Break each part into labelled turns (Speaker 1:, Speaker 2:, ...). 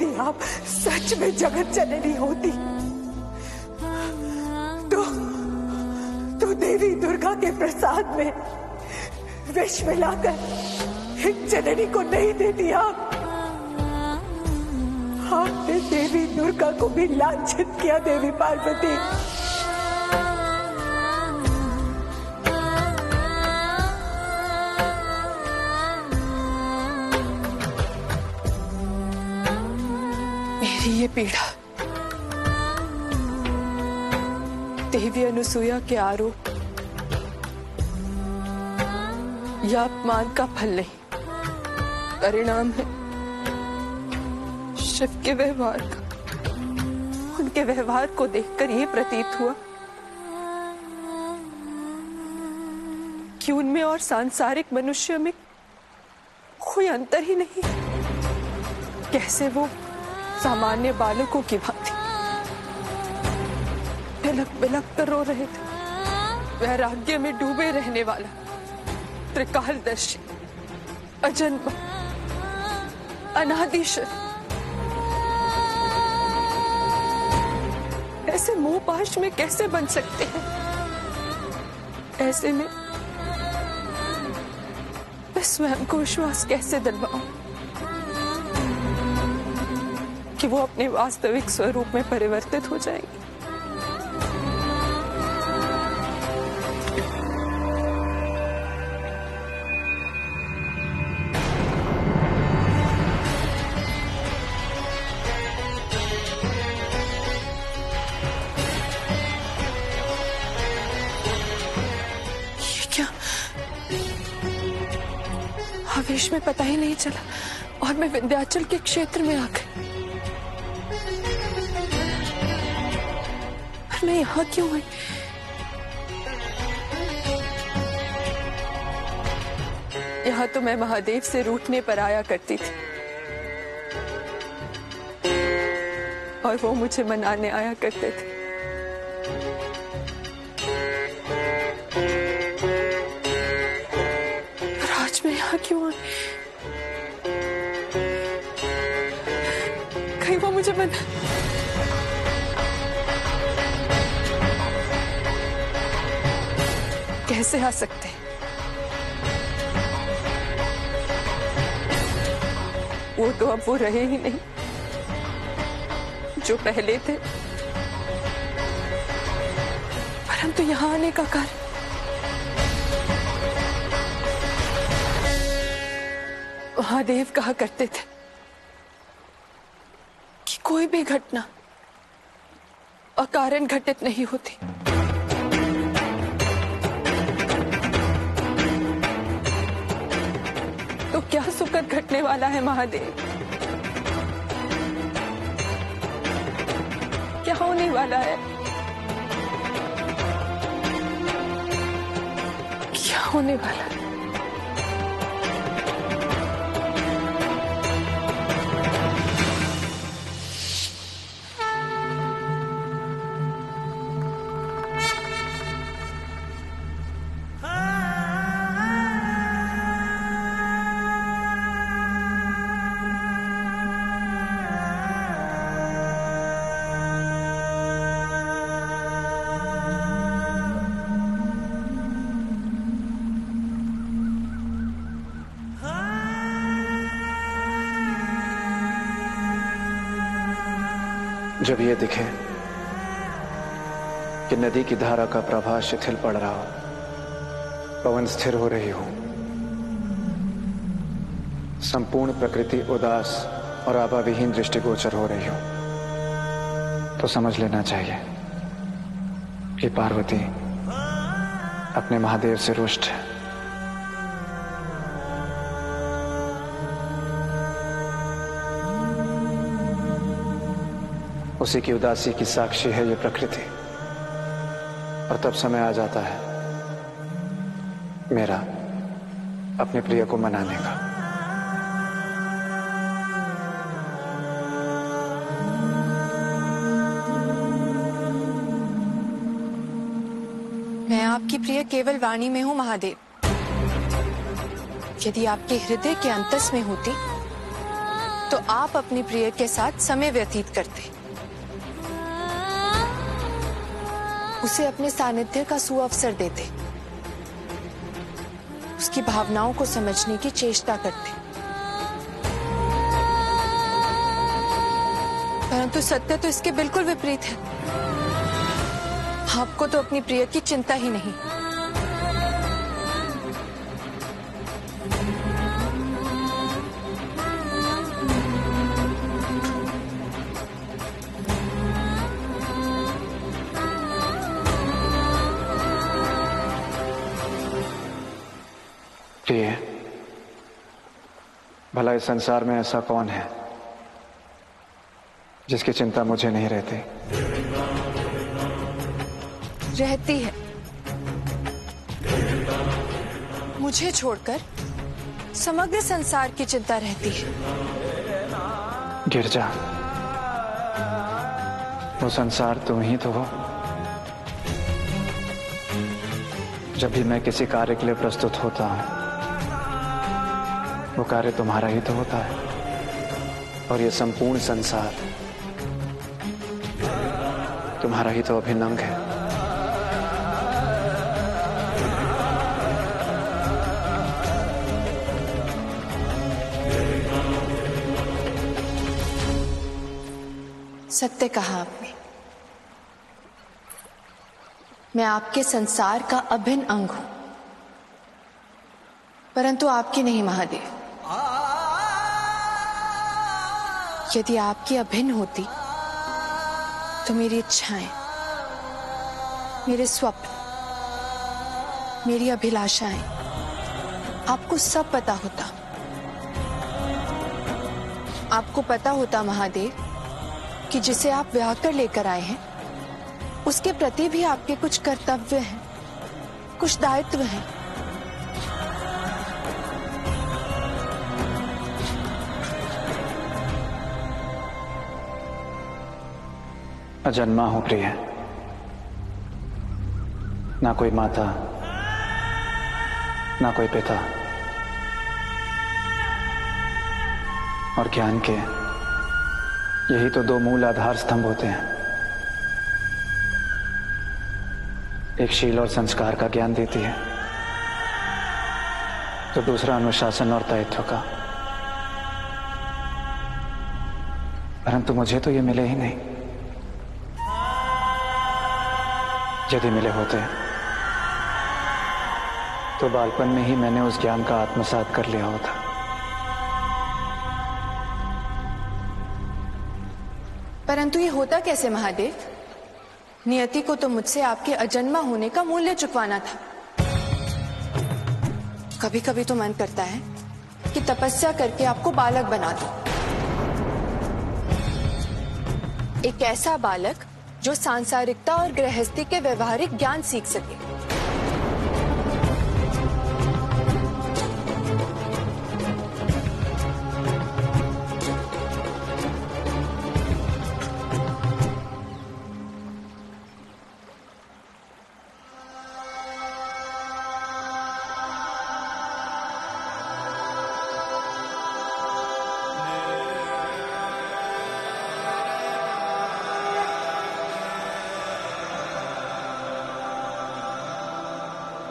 Speaker 1: यदि आप सच में जगत जननी होती तो देवी दुर्गा के प्रसाद में विष मिलाकर एक जननी को नहीं देती आप। आपने देवी दुर्गा को भी लांछित किया देवी पार्वती। मेरी ये पीड़ा देवी अनुसूया के आरोप या अपमान का फल नहीं, परिणाम है शिव के व्यवहार का। उनके व्यवहार को देखकर ये प्रतीत हुआ कि उनमें और सांसारिक मनुष्य में कोई अंतर ही नहीं। कैसे वो सामान्य बालकों की भांति बिलक बिलक कर रो रहे थे। वैराग्य में डूबे रहने वाला त्रिकालदर्शी अजन्मा अनादिशर ऐसे मोहपाश में कैसे बन सकते हैं? ऐसे में मैं स्वयं को विश्वास कैसे दिलवाऊं कि वो अपने वास्तविक स्वरूप में परिवर्तित हो जाएंगे? आवेश में पता ही नहीं चला और मैं विंध्याचल के क्षेत्र में आ गई। पर मैं यहाँ क्यों आई? यहाँ तो मैं महादेव से रूठने पर आया करती थी और वो मुझे मनाने आया करते थे। क्यों कहीं वो मुझे कैसे आ सकते? वो तो अब वो रहे ही नहीं जो पहले थे। परंतु यहाँ आने का कारण महादेव कहा करते थे कि कोई भी घटना अकारण घटित नहीं होती। तो क्या सुखद घटने वाला है महादेव? क्या होने वाला है? क्या होने वाला है?
Speaker 2: जब ये दिखे कि नदी की धारा का प्रवाह शिथिल पड़ रहा हो, पवन स्थिर हो रही हो, संपूर्ण प्रकृति उदास और आभाविहीन दृष्टिगोचर हो रही हो, तो समझ लेना चाहिए कि पार्वती अपने महादेव से रुष्ट है। उसी की उदासी की साक्षी है ये प्रकृति। और तब समय आ जाता है मेरा अपने प्रिय को मनाने का।
Speaker 3: मैं आपकी प्रिय केवल वाणी में हूं महादेव। यदि आपके हृदय के अंतस में होती तो आप अपनी प्रिय के साथ समय व्यतीत करते, उसे अपने सानिध्य का सुअवसर देते, उसकी भावनाओं को समझने की चेष्टा करते। परंतु सत्य तो इसके बिल्कुल विपरीत है। आपको तो अपनी प्रिय की चिंता ही नहीं।
Speaker 2: प्रिय, भला इस संसार में ऐसा कौन है जिसकी चिंता मुझे नहीं रहती?
Speaker 3: रहती है। मुझे छोड़कर समग्र संसार की चिंता रहती है।
Speaker 2: गिरजा, वो संसार तुम ही तो हो। जब भी मैं किसी कार्य के लिए प्रस्तुत होता हूं, वो कार्य तुम्हारा ही तो होता है। और ये संपूर्ण संसार तुम्हारा ही तो अभिन्न अंग है।
Speaker 3: सत्य कहा आपने। मैं आपके संसार का अभिन्न अंग हूं, परंतु आपकी नहीं महादेव। यदि आपकी अभिन्न होती तो मेरी इच्छाएं, मेरे स्वप्न, मेरी अभिलाषाएं आपको सब पता होता। आपको पता होता महादेव कि जिसे आप ब्याह कर लेकर आए हैं, उसके प्रति भी आपके कुछ कर्तव्य हैं, कुछ दायित्व हैं।
Speaker 2: अजन्मा हूं प्रिय, ना कोई माता, ना कोई पिता, और ज्ञान के यही तो दो मूल आधार स्तंभ होते हैं। एक शील और संस्कार का ज्ञान देती है, तो दूसरा अनुशासन और दायित्व का। परंतु मुझे तो ये मिले ही नहीं। यदि मिले होते तो बालपन में ही मैंने उस ज्ञान का आत्मसात कर लिया होता।
Speaker 3: परंतु ये होता कैसे महादेव? नियति को तो मुझसे आपके अजन्मा होने का मूल्य चुकवाना था। कभी कभी तो मन करता है कि तपस्या करके आपको बालक बना दो। एक ऐसा बालक जो सांसारिकता और गृहस्थी के व्यवहारिक ज्ञान सीख सके।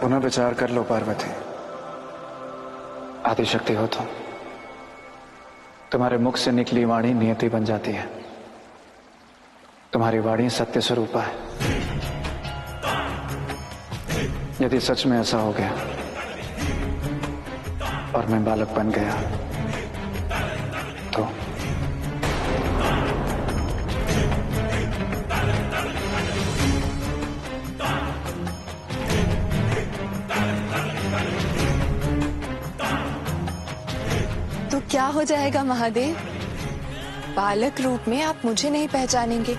Speaker 2: पुनः विचार कर लो पार्वती। आदिशक्ति हो तुम। तुम्हारे मुख से निकली वाणी नियति बन जाती है। तुम्हारी वाणी सत्य स्वरूपा है। यदि सच में ऐसा हो गया और मैं बालक बन गया तो
Speaker 3: क्या हो जाएगा महादेव? बालक रूप में आप मुझे नहीं पहचानेंगे।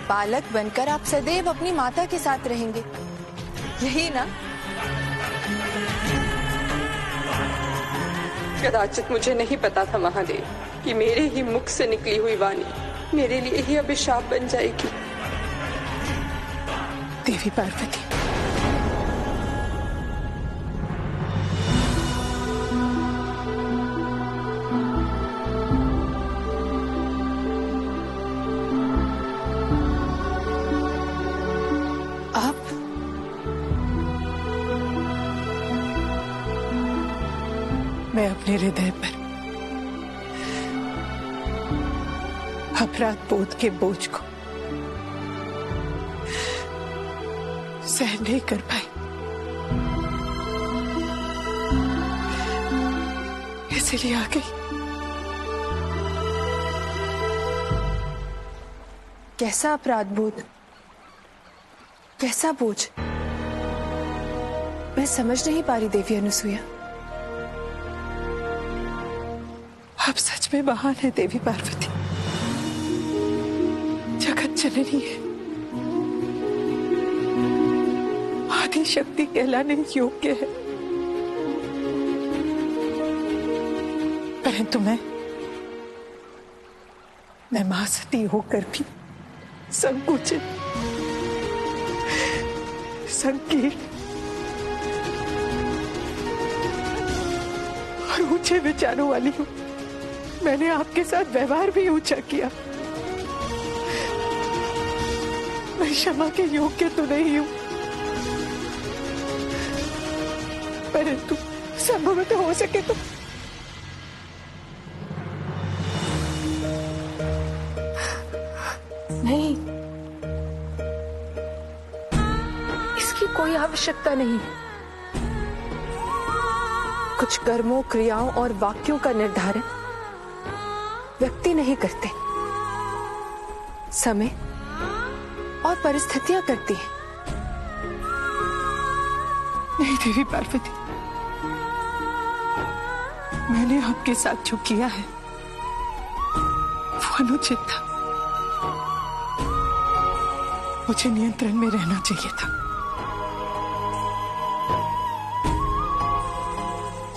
Speaker 3: बालक बनकर आप सदैव अपनी माता के साथ रहेंगे, यही ना?
Speaker 1: कदाचित मुझे नहीं पता था महादेव कि मेरे ही मुख से निकली हुई वाणी मेरे लिए ही अभिशाप बन जाएगी। देवी पार्वती, मैं अपने हृदय पर अपराध बोध के बोझ को सहन नहीं कर पाई, इसलिए आ गई।
Speaker 3: कैसा अपराध बोध, कैसा बोझ? मैं समझ नहीं पा रही देवी अनुसुईया।
Speaker 1: आप सच में महान है देवी पार्वती, जगत जननी है, आदि शक्ति कहलाने योग्य है। परंतु मैं महासती होकर भी संकुचित, संकीर्ण और ऊंचे विचारों वाली हूं। मैंने आपके साथ व्यवहार भी ऊंचा किया। मैं क्षमा के योग्य तो नहीं हूं, परंतु संभवतः हो सके तो
Speaker 3: नहीं, इसकी कोई आवश्यकता नहीं। कुछ कर्मों, क्रियाओं और वाक्यों का निर्धारण व्यक्ति नहीं करते, समय और परिस्थितियां करती हैं।
Speaker 1: नहीं देवी पार्वती, मैंने आपके साथ जो किया है वो अनुचित था। मुझे नियंत्रण में रहना चाहिए था।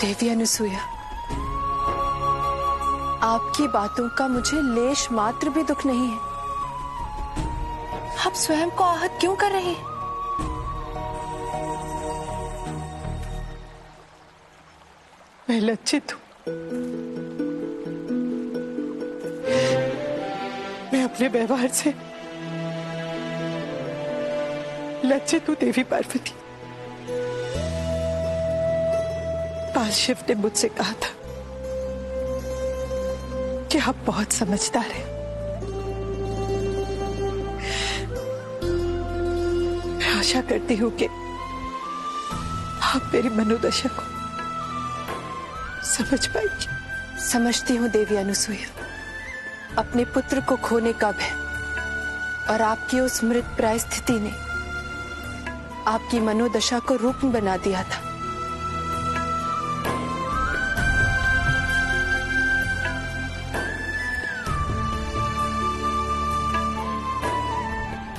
Speaker 3: देवी अनुसुईया, आपकी बातों का मुझे लेश मात्र भी दुख नहीं है। आप स्वयं को आहत क्यों कर रहे हैं?
Speaker 1: मैं लज्जित हूं। मैं अपने व्यवहार से लज्जित हूं देवी पार्वती। बाल शिव ने मुझसे कहा था कि आप बहुत समझदार हैं। मैं आशा करती हूं कि आप मेरी मनोदशा को समझ पाएंगी।
Speaker 3: समझती हूँ देवी अनुसुईया। अपने पुत्र को खोने का भय और आपकी उस मृत प्राय स्थिति ने आपकी मनोदशा को रुग्ण बना दिया था।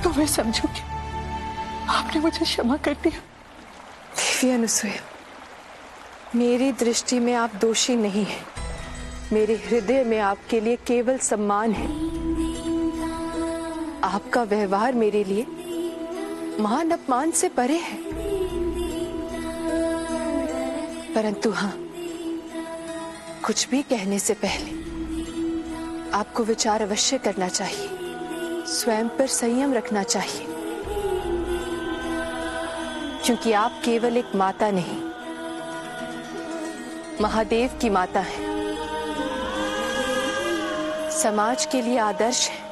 Speaker 1: तो मैं समझूंगी आपने मुझे क्षमा कर दिया।
Speaker 3: देवी अनुसुईया, मेरी दृष्टि में आप दोषी नहीं हैं। मेरे हृदय में आपके लिए केवल सम्मान है। आपका व्यवहार मेरे लिए महान अपमान से परे है। परंतु हाँ, कुछ भी कहने से पहले आपको विचार अवश्य करना चाहिए, स्वयं पर संयम रखना चाहिए, क्योंकि आप केवल एक माता नहीं, महादेव की माता है, समाज के लिए आदर्श है।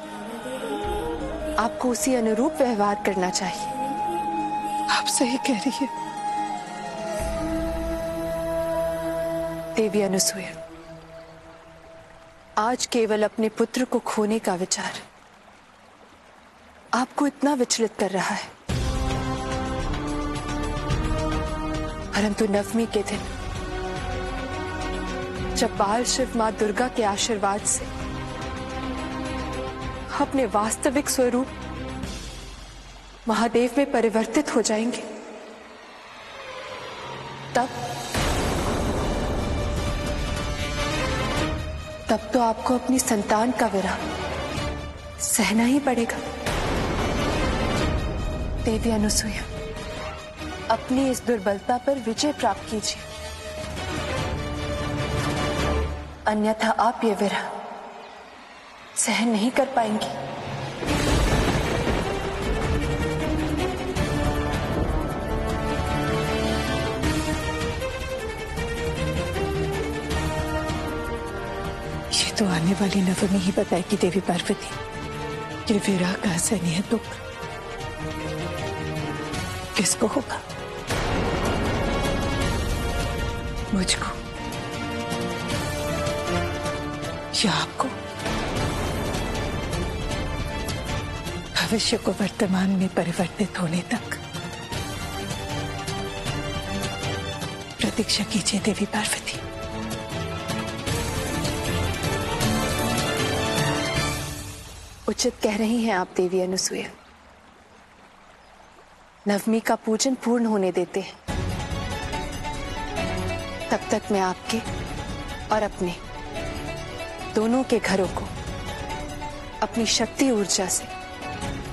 Speaker 3: आपको उसी अनुरूप व्यवहार करना चाहिए।
Speaker 1: आप सही कह रही हैं।
Speaker 3: देवी अनुसुईया, आज केवल अपने पुत्र को खोने का विचार आपको इतना विचलित कर रहा है, परंतु नवमी के दिन जब बाल शिव मां दुर्गा के आशीर्वाद से अपने वास्तविक स्वरूप महादेव में परिवर्तित हो जाएंगे, तब तो आपको अपनी संतान का विरह सहना ही पड़ेगा। देवी अनुसुईया, अपनी इस दुर्बलता पर विजय प्राप्त कीजिए, अन्यथा आप ये विरह सहन नहीं कर पाएंगी।
Speaker 1: तो आने वाली नवमी ही बताएगी देवी पार्वती कि विरह का असहनीय दुख किसको होगा, मुझको या आपको। भविष्य को वर्तमान में परिवर्तित होने तक प्रतीक्षा कीजिए देवी पार्वती।
Speaker 3: उचित कह रही हैं आप देवी अनुसुईया। नवमी का पूजन पूर्ण होने देते हैं, तब तक मैं आपके और अपने दोनों के घरों को अपनी शक्ति ऊर्जा से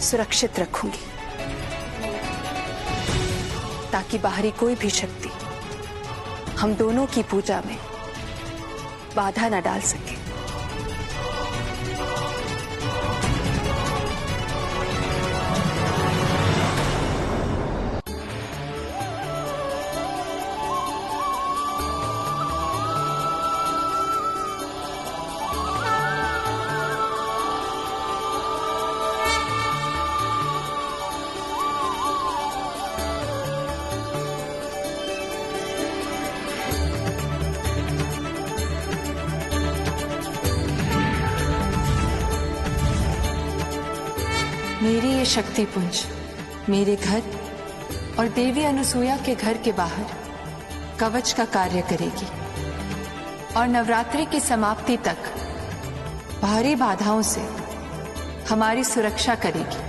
Speaker 3: सुरक्षित रखूंगी, ताकि बाहरी कोई भी शक्ति हम दोनों की पूजा में बाधा न डाल सके। मेरी ये शक्ति पुंज मेरे घर और देवी अनुसुईया के घर के बाहर कवच का कार्य करेगी और नवरात्रि की समाप्ति तक बाहरी बाधाओं से हमारी सुरक्षा करेगी।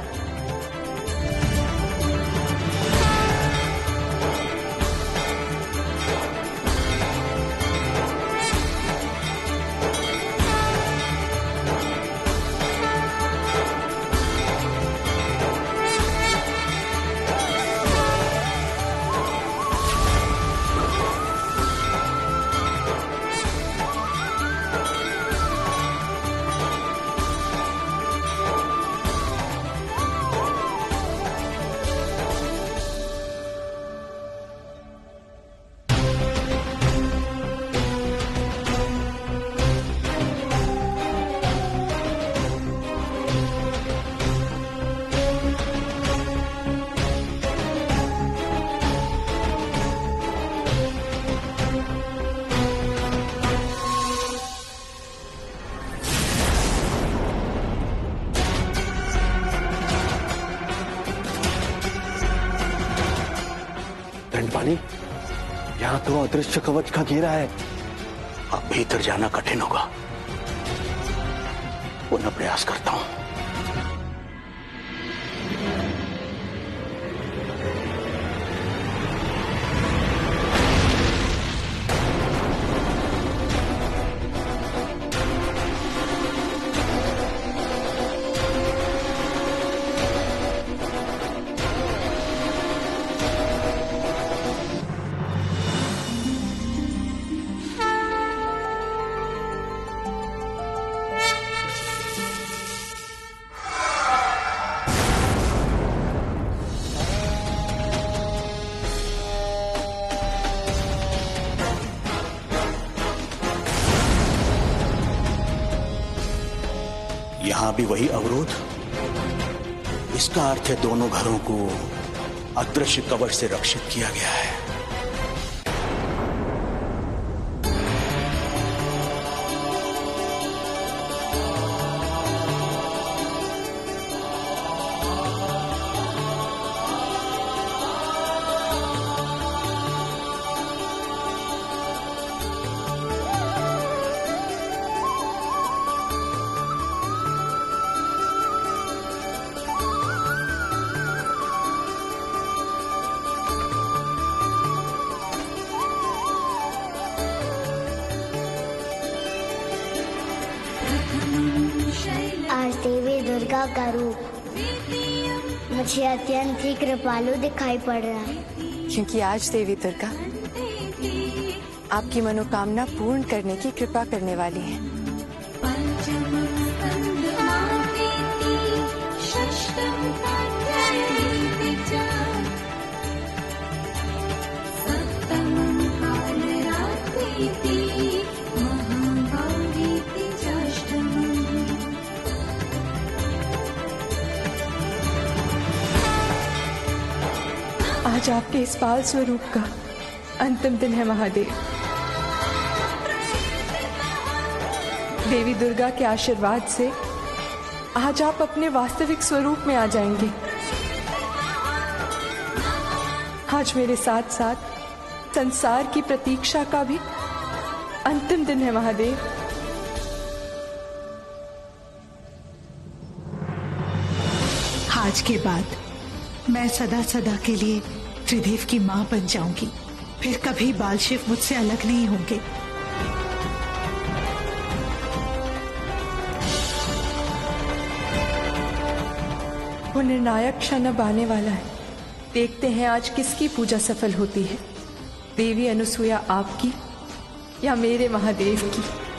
Speaker 4: दंडपानी, यहाँ तो अदृश्य कवच का घेरा है।
Speaker 5: अब भीतर जाना कठिन होगा। पुनः प्रयास करता हूं। यहां भी वही अवरोध। इसका अर्थ है दोनों घरों को अदृश्य कवच से रक्षित किया गया है।
Speaker 6: आज देवी दुर्गा का रूप मुझे अत्यंत ही कृपालु दिखाई पड़ रहा है,
Speaker 3: क्योंकि आज देवी दुर्गा आपकी मनोकामना पूर्ण करने की कृपा करने वाली है।
Speaker 1: आज आपके इस बाल स्वरूप का अंतिम दिन है महादेव। देवी दुर्गा के आशीर्वाद से आज आप अपने वास्तविक स्वरूप में आ जाएंगे। आज मेरे साथ साथ संसार की प्रतीक्षा का भी अंतिम दिन है महादेव।
Speaker 7: आज के बाद मैं सदा सदा के लिए त्रिदेव की मां बन जाऊंगी। फिर कभी बाल शिव मुझसे अलग नहीं होंगे।
Speaker 1: वो निर्णायक क्षण अब आने वाला है। देखते हैं आज किसकी पूजा सफल होती है, देवी अनुसुईया आपकी या मेरे महादेव की।